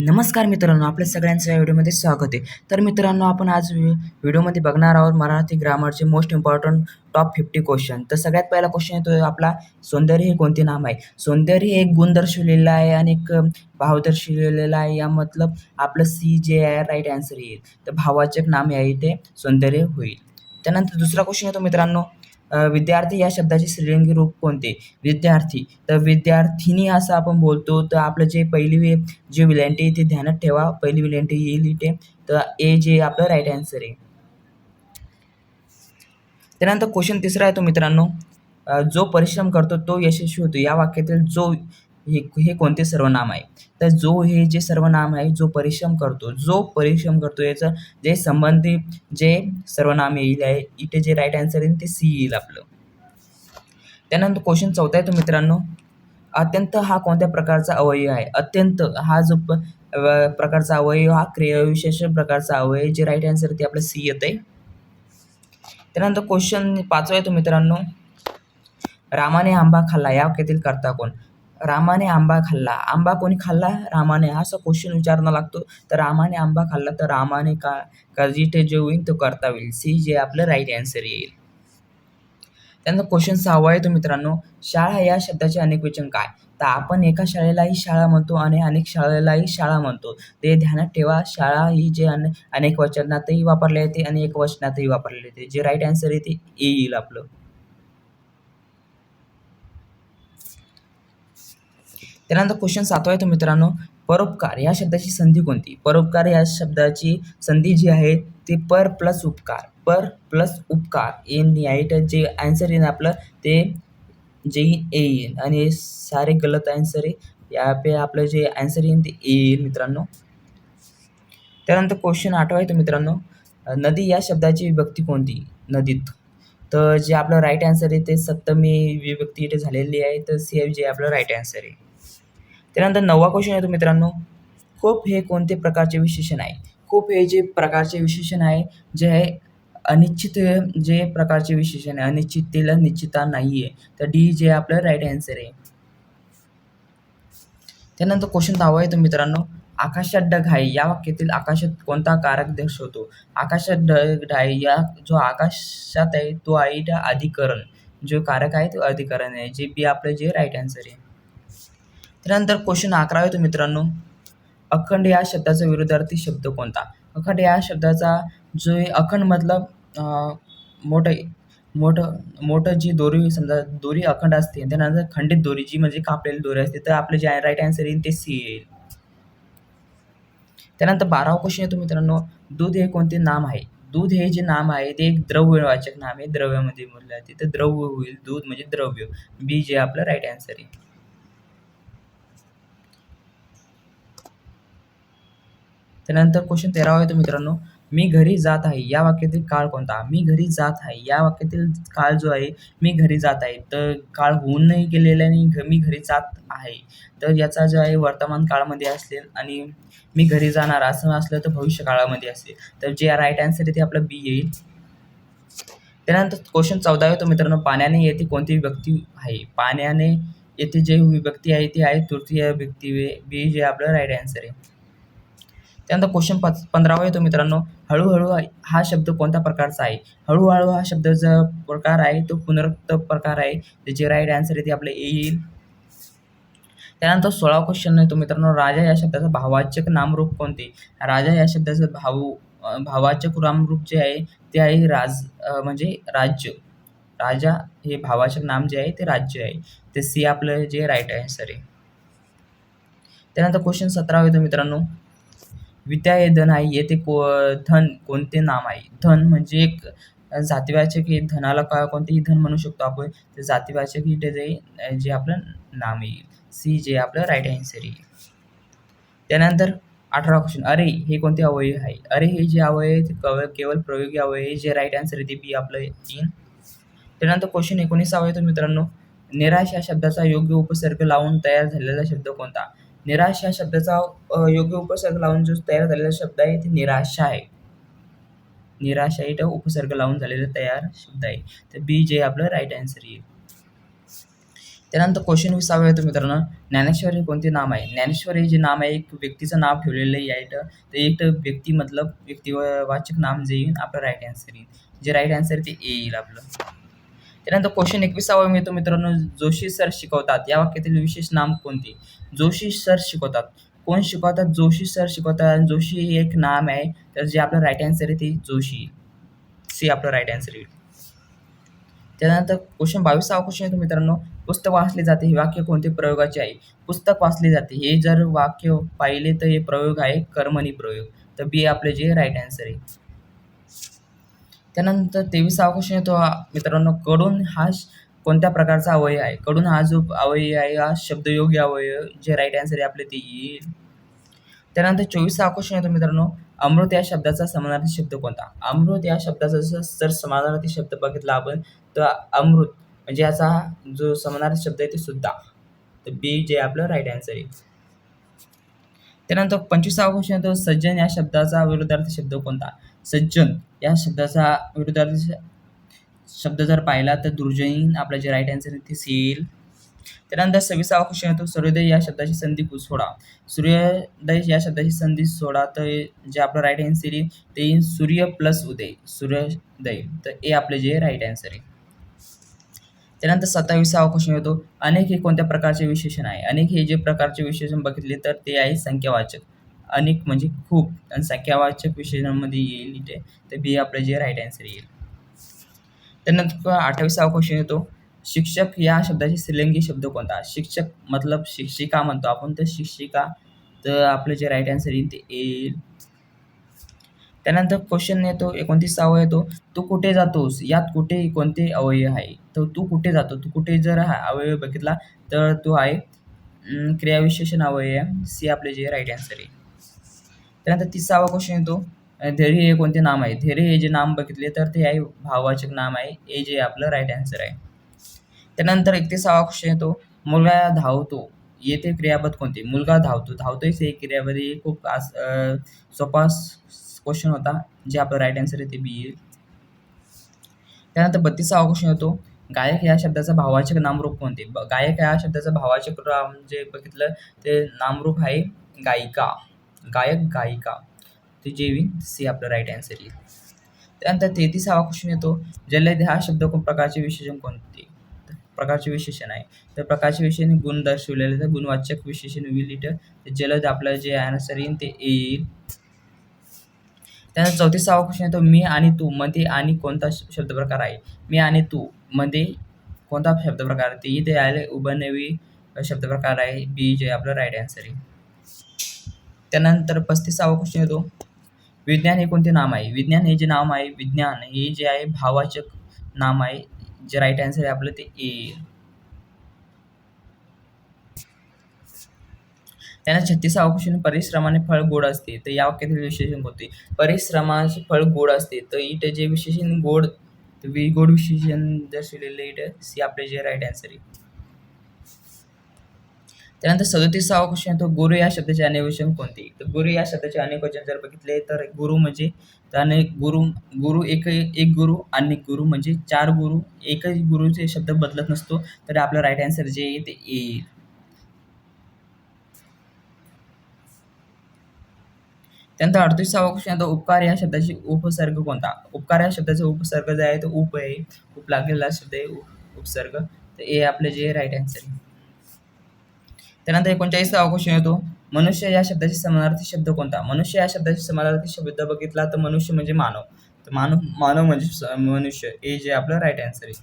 नमस्कार मित्रांनो, आपल्या सगळ्यांचं या व्हिडिओमध्ये स्वागत आहे. तर मित्रांनो, आपण आज व्हिडिओमध्ये बघणार आहोत मराठी ग्रामरचे मोस्ट इम्पॉर्टंट टॉप 50 क्वेश्चन. तर सगळ्यात पहिला क्वेश्चन येतो आपला, सौंदर्य हे कोणते नाम आहे? सौंदर्य हे एक गुण दर्शवलेला आहे आणि एक भाव दर्शवलेला आहे. या मतलब आपलं सी जे आहे राईट आन्सर येईल. तर भाववाचक नाम आहे ते सौंदर्य होईल. त्यानंतर दुसरा क्वेश्चन येतो मित्रांनो, विद्यार्थी या शब्दाचे स्त्रीलिंगी रूप कोणते? विद्यार्थी. तर विद्यार्थिनी असं आपण बोलतो. तर आपलं जे पहिली जे विलंटी आहे ते ध्यानात ठेवा. पहिली विलंटी येईल इथे. तर ए जे आपलं राईट आन्सर आहे. त्यानंतर क्वेश्चन तिसरा आहे तो मित्रांनो, जो परिश्रम करतो तो यशस्वी होतो. या वाक्यातील जो हे हे कोणते सर्वनाम आहे? तर जो हे जे सर्वनाम आहे, जो परिश्रम करतो याचं जे संबंधित जे सर्वनाम येईल आहे, इथे जे राईट आन्सर येईल ते सी येईल आपलं. त्यानंतर क्वेश्चन चौथा आहे तो मित्रांनो, अत्यंत हा कोणत्या प्रकारचा अवयव आहे? अत्यंत हा जो प्रकारचा अवयव हा क्रियाविशेषण प्रकारचा अवयव, जे राईट आन्सर ते आपलं सी येत आहे. त्यानंतर क्वेश्चन पाचवा आहे तो मित्रांनो, रामाने आंबा खाल्ला या वाक्यातील कर्ता कोण? रामाने आंबा खाल्ला. आंबा कोणी खाल्ला? रामाने. असा क्वेश्चन विचारणं लागतो. तर रामाने आंबा खाल्ला, तर रामाने का जिथे जे होईल तो कर्ता होईल. सी जे आपलं राईट आन्सर येईल. त्यानंतर क्वेश्चन 6वा आहे तो मित्रांनो, शाळा या शब्दाचे अनेक वचन काय? तर आपण एका शाळेलाही शाळा म्हणतो आणि अनेक शाळेलाही शाळा म्हणतो. ते ध्यानात ठेवा. शाळा ही जे अनेक वचनातही वापरले येते आणि एकवचनातही वापरले येते. जे राईट आन्सर आहे ते येईल आपलं. त्यानंतर क्वेश्चन 7वा आहे तो मित्रांनो, परोपकार या शब्दाची संधी कोणती? परोपकार या शब्दाची संधी जी आहे ते पर प्लस उपकार. पर प्लस उपकार येईल. जे आन्सर येईल आपलं ते जे येईल आणि सारे गलत आन्सर आहे. या पे आपलं जे आन्सर येईल ते येईल मित्रांनो. त्यानंतर क्वेश्चन 8वा आहे तो मित्रांनो, नदी या शब्दाची विभक्ती कोणती? नदीत. तर जे आपलं राईट आन्सर आहे ते सप्तमी विभक्ती इथे झालेली आहे. तर सी जे आपलं राईट आन्सर आहे. त्यानंतर 9वा क्वेश्चन येतो मित्रांनो, खूप हे कोणते प्रकारचे विशेषण आहे? खूप हे जे प्रकारचे विशेषण आहे, जे आहे अनिश्चित जे प्रकारचे विशेषण आहे. अनिश्चिततेला निश्चितता नाही आहे. तर डी जे आपलं राईट आन्सर आहे. त्यानंतर क्वेश्चन 10वा येतो मित्रांनो, आकाशात ढग आहे या वाक्यातील आकाशात कोणता कारक दर्शवतो? आकाशात ढग आहे या जो आकाशात आहे तो आहे इथं अधिकरण. जो कारक आहे तो अधिकरण आहे. जे बी आपलं जे राईट आन्सर आहे. त्यानंतर क्वेश्चन 11वा येतो मित्रांनो, अखंड या शब्दाचा विरुद्धार्थी शब्द कोणता? अखंड या शब्दाचा जो अखंड मतलब मोठं मोठं मोठं जी दोरी, समजा दोरी अखंड असते, त्यानंतर खंडित दोरी जी म्हणजे कापलेली दोरी असते, तर आपलं जे राईट आन्सर येईल ते सी येईल. त्यानंतर 12वा क्वेश्चन येतो मित्रांनो, दूध हे कोणते नाम आहे? दूध हे जे नाम आहे ते एक द्रव्यवाचक नाम आहे. द्रव्यामध्ये बोललं जाते, तर द्रव्य होईल. दूध म्हणजे द्रव्य. बी जे आपलं राईट आन्सर आहे. त्यानंतर क्वेश्चन 13वा येतो मित्रांनो, मी घरी जात आहे या वाक्यातील काळ कोणता? मी घरी जात आहे या वाक्यातील काळ जो आहे, मी घरी जात आहे, तर काळ होऊन नाही गेलेला आणि मी घरी जात आहे, तर याचा जो आहे वर्तमान काळामध्ये असेल आणि मी घरी जाणार असं असलं तर भविष्य काळामध्ये असेल. तर जे राईट आन्सर आहे ते आपलं बी येईल. त्यानंतर क्वेश्चन 14 येतो मित्रांनो, पाण्याने येथे कोणती विभक्ती आहे? पाण्याने येथे जे विभक्ती आहे ती आहे तृतीय विभक्ती. बी जे आपलं राईट आन्सर आहे. त्यानंतर क्वेश्चन 15वा येतो मित्रांनो, हळूहळू हा शब्द कोणत्या प्रकारचा आहे? हळूहळू हा शब्दाचा प्रकार आहे तो पुनरुक्त प्रकार आहे. त्याचे राईट आन्सर आहे ते आपलं येईल. त्यानंतर 16वा क्वेश्चन येतो मित्रांनो, राजा या शब्दाचा भाववाचक नामरूप कोणते? राजा या शब्दाचं भाववाचक नामरूप जे आहे ते आहे म्हणजे राज्य. राजा हे भाववाचक नाम जे आहे ते राज्य आहे. ते सी आपलं जे राईट आन्सर आहे. त्यानंतर क्वेश्चन 17वा येतो मित्रांनो, विद्या हे धन आहे येथे धन कोणते नाम आहे? धन म्हणजे एक जातीवाचक आहे. धनाला कोणतेही धन म्हणू शकतो आपण. तर जातीवाचक इथे जे आपलं नाम येईल. सी जे आपलं राईट आन्सर येईल. त्यानंतर 18वा क्वेश्चन, अरे हे कोणते अवयव आहे? अरे हे जे अवयव आहे ते केवळ प्रयोगी अवयव आहे. जे राईट आन्सर आहे ते बी आपलं येईल. त्यानंतर क्वेश्चन 19वा येतो मित्रांनो, निराश या शब्दाचा योग्य उपसर्ग लावून तयार झालेला शब्द कोणता? निराश या शब्दाचा योग्य उपसर्ग लावून जो तयार झालेला शब्द आहे ते निराशा आहे. निराशा इथं उपसर्ग लावून झालेला तयार शब्द आहे. तर बी जे आपलं राईट आन्सर येईल. त्यानंतर क्वेश्चन 20 येतो मित्रांनो, ज्ञानेश्वर हे कोणते नाम आहे? ज्ञानेश्वर हे जे नाम आहे एक व्यक्तीचं नाव ठेवलेलं आहे इथं. तर एक व्यक्ती मतलब व्यक्तिवाचक नाम जे येईल आपलं राईट आन्सर येईल. जे राईट आन्सर ते येईल आपलं. त्यानंतर क्वेश्चन 21 मिळतो मित्रांनो, जोशी सर शिकवतात या वाक्यातील विशेष नाम कोणते? जोशी सर शिकवतात. कोण शिकवतात? जोशी सर शिकवतात. आणि जोशी हे एक नाम आहे. तर जे आपलं राईट आन्सर आहे ते जोशी. सी आपलं राईट आन्सर येईल. त्यानंतर क्वेश्चन 22 क्वेश्चन येतो मित्रांनो, पुस्तक वाचले जाते हे वाक्य कोणते प्रयोगाचे आहे? पुस्तक वाचले जाते हे जर वाक्य पाहिले तर हे प्रयोग आहे कर्मणी प्रयोग. तर बी आपले जे राईट आन्सर आहे. त्यानंतर 23 क्वेश्चन येतो मित्रांनो, कडून हा कोणत्या प्रकारचा अवयव आहे? कडून हा जो अवयव आहे हा शब्दयोगी अवयव, जे राईट आन्सर आहे आपले ते येईल. त्यानंतर 24 क्वेश्चन येतो मित्रांनो, अमृत या शब्दाचा समानार्थी शब्द कोणता? अमृत या शब्दाचा जर समानार्थी शब्द बघितला आपण तर अमृत म्हणजे याचा जो समानार्थी शब्द आहे ते सुद्धा. तर बी जे आपलं राईट आन्सर आहे. त्यानंतर 25 क्वेश्चन येतो, सज्जन या शब्दाचा विरुद्धार्थी शब्द कोणता? सज्जन या शब्दाचा विरुद्धार्थी शब्द जर पाहिला तर दुर्जयीन आपला जे राईट आन्सर आहे ते सी येईल. त्यानंतर 26 क्वेश्चन येतो, सूर्योदय या शब्दाची संधी सोडा. सूर्योदय या शब्दाची संधी सोडा तर जे आपलं राईट आन्सर येईल ते येईल सूर्य प्लस उदय, सूर्योदय. तर ए आपले जे राईट आन्सर आहे. त्यानंतर 27 क्वेश्चन येतो, अनेक हे कोणत्या प्रकारचे विशेषण आहे? अनेक हे जे प्रकारचे विशेषण बघितले तर ते आहे संख्यावाचक. अनेक म्हणजे खूप आणि संख्यावाचक विशेषणामध्ये येईल इथे. तर बी आपलं जे राईट आन्सर येईल. त्यानंतर 28 क्वेश्चन येतो, शिक्षक या शब्दाचे स्त्रीलिंगी शब्द कोणता? शिक्षक मतलब शिक्षिका म्हणतो आपण, तर शिक्षिका. तर आपलं जे राईट आन्सर येईल ते येईल. त्यानंतर क्वेश्चन येतो 29 येतो, तू कुठे जातोस यात कुठे कोणते अवयव आहे? तर तू कुठे जातो? तू कुठे जर हा अवयव बघितला तर तो आहे क्रियाविशेषण अवयव. सी आपले जे राईट आन्सर आहे. त्यानंतर 30 क्वेश्चन येतो, धैर्य हे कोणते नाम आहे? धैर्य हे जे नाम बघितले तर ते आहे भाववाचक नाम आहे. ए जे आपलं राईट आन्सर आहे. त्यानंतर 31 क्वेश्चन येतो, मुलगा धावतो येथे क्रियापद कोणते? मुलगा धावतो. धावतोय हे क्रियापद हे खूप सोपा क्वेश्चन होता. जे आपलं राईट आन्सर आहे ते बी येईल. त्यानंतर 32 क्वेश्चन येतो, गायक या शब्दाचं भाववाचक नामरूप कोणते? गायक या शब्दाचं भाववाचक जे बघितलं ते नामरूप आहे गायिका. गायक, गायिका. ते जे येईल सी आपलं राईट आन्सर येईल. त्यानंतर 33 क्वेश्चन येतो, जलद हा शब्द प्रकारचे विशेषण कोणते? प्रकारचे विशेषण आहे. तर प्रकारचे विशेषण गुण दर्शवलेले तर गुणवाचक विशेषण होईल इथं. तर जलद आपलं जे आन्सर येईल ते येईल. त्यानंतर 34 क्वेश्चन येतो, मी आणि तू मध्ये आणि कोणता शब्दप्रकार आहे? मी आणि तू मध्ये कोणता शब्दप्रकार? ते इथे आले उभयनवी शब्दप्रकार आहे. बी जे आपलं राईट आन्सर आहे. त्यानंतर 35 क्वेश्चन येतो, विज्ञान हे कोणते नाम आहे? विज्ञान हे जे नाम आहे, विज्ञान हे जे आहे भाववाचक नाम आहे. जे राईट आन्सर आहे आपलं ते येईल. त्यानंतर 36 क्वेश्चन, परिश्रमाने फळ गोड असते तर या वाक्यातील विशेषण कोणते? परिश्रमाचे फळ गोड असते तर इथे जे विशेषण गोड, गोड विशेषण दर्शवलेले इथं सी आपले जे राईट आन्सर आहे. त्यानंतर 37 क्वेश्चन येतो, गुरु या शब्दाचे अनेकवचन कोणते? तर गुरु या शब्दाचे अनेकवचन जर बघितले तर गुरु म्हणजे अनेक गुरु, गुरु एक गुरु, अनेक गुरु म्हणजे 4 गुरु. एकच गुरुचे शब्द बदलत नसतो. तर आपलं राईट आन्सर जे आहे ते येईल. त्यानंतर 38 क्वेश्चन येतो, उपकार या शब्दाची उपसर्ग कोणता? उपकार या शब्दाचा उपसर्ग जे आहे तो उप आहे. उप लागलेला शब्द आहे उपसर्ग. तर ए आपले जे राईट आन्सर आहे. त्यानंतर 39 क्वेश्चन येतो, मनुष्य या शब्दाचे समानार्थी शब्द कोणता? मनुष्य या शब्दाचे समानार्थी शब्द बघितला तर मनुष्य म्हणजे मानव. तर मानव म्हणजे मनुष्य. ए जे आपलं राईट आन्सर आहे.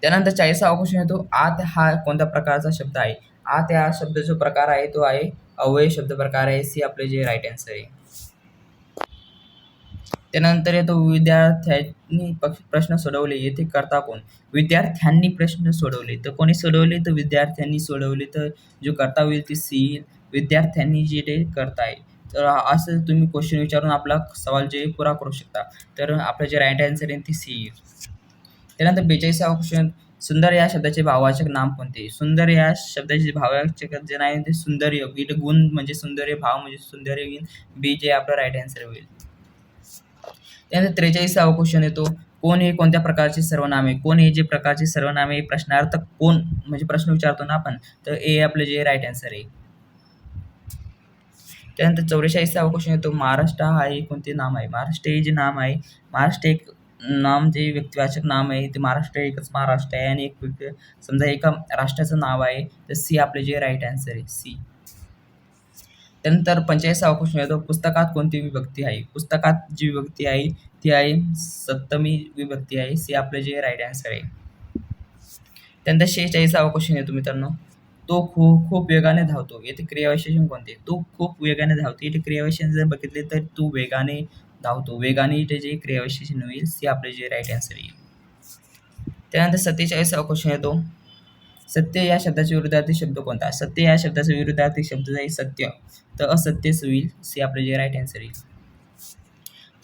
त्यानंतर 40 क्वेश्चन येतो, आत हा कोणत्या प्रकारचा शब्द आहे? आत या शब्दाचा प्रकार आहे तो आहे अव्यय शब्द प्रकार आहे. सी आपले जे राईट आन्सर आहे. त्यानंतर येतो, विद्यार्थ्यांनी प्रश्न सोडवले येथे करता कोण? विद्यार्थ्यांनी प्रश्न सोडवले तर कोणी सोडवले? तर विद्यार्थ्यांनी सोडवले. तर जो करता होईल ती सी. विद्यार्थ्यांनी जे ते करताय. तर असं तुम्ही क्वेश्चन विचारून आपला सवाल जे पुरा करू शकता. तर आपलं जे राईट आन्सर आहे ती सी येईल. त्यानंतर 42 क्वेश्चन, सुंदर या शब्दाचे भाववाचक नाम कोणते? सुंदर या शब्दाचे भाववाचक जे नाही ते सुंदर्य. इथे गुण म्हणजे सुंदर्य, भाव म्हणजे सुंदर्य येईल. बी जे आपलं राईट आन्सर होईल. त्यानंतर 43वा क्वेश्चन येतो, कोण हे कोणत्या प्रकारचे सर्वनाम आहे? कोण हे जे प्रकारचे सर्वनाम आहे प्रश्नार्थक कोण म्हणजे प्रश्न विचारतो ना आपण, तर ए आपलं जे राईट आन्सर आहे. त्यानंतर 44वा क्वेश्चन येतो, महाराष्ट्र हा एक कोणते नाम आहे? महाराष्ट्र हे जे नाम आहे, महाराष्ट्र एक नाम जे व्यक्तिवाचक नाम आहे ते महाराष्ट्र एकच महाराष्ट्र आहे आणि एक समजा एका राष्ट्राचं नाव आहे, तर सी आपले जे राईट आन्सर आहे सी. त्यानंतर 45वा क्वेश्चन येतो, पुस्तकात कोणती विभक्ती आहे? पुस्तकात जी विभक्ती आहे ती आहे सप्तमी विभक्ती आहे, सी आपलं जे राईट आन्सर आहे. त्यानंतर 46वा क्वेश्चन येतो मित्रांनो, तो खूप वेगाने धावतो, येथे क्रियाविशेषण कोणते? तो खूप वेगाने धावतो, इथे क्रियाविशेषण जर बघितले तर तू वेगाने धावतो, वेगाने इथे जे क्रियाविशेषण होईल सी आपले जे राईट आन्सर येईल. त्यानंतर 47वा क्वेश्चन येतो, सत्य या शब्दाच्या विरुद्धार्थी शब्द कोणता? सत्य या शब्दाचा विरुद्धार्थी शब्द आहे सत्य, तर असत्यच होईल, सी आपले जे राईट आन्सर येईल.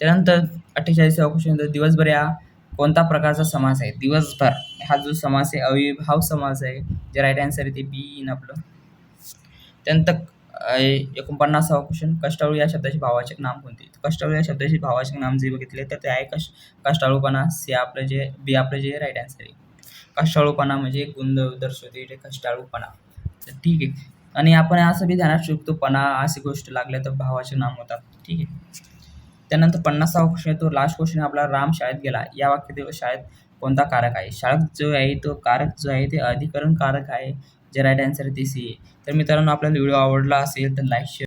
त्यानंतर 48वा क्वेश्चन येतो, दिवसभर या कोणता प्रकारचा समास आहे? दिवसभर हा जो समास आहे अविभाव समास आहे, जे राईट आन्सर आहे ते बी इन आपलं. त्यानंतर 49वा क्वेश्चन, कष्टाळू या शब्दाचे भाववाचक नाम कोणते? कष्टाळू या शब्दाचे भाववाचक नाम जे बघितले तर ते आहे कष्टाळूपणा, सी आपलं जे बी आपलं जे राईट आन्सर आहे. कष्टाळूपणा म्हणजे गुण दर्शवते इथे कष्टाळूपणा, तर ठीक आहे. आणि आपण असं बी ध्यानात शकतो पणा अशी गोष्ट लागल्या तर भावाचे नाम होतात, ठीक आहे. त्यानंतर 50वा क्वेश्चन येतो, लास्ट क्वेश्चन आपला, राम शाळेत गेला या वाक्यातील शाळेत कोणता कारक आहे? शाळेत जो आहे तो कारक जो आहे ते अधिकरण कारक आहे, जे राईट आन्सर आहे ते सी आहे. तर मित्रांनो आपल्याला व्हिडिओ आवडला असेल तर लाईक शेअर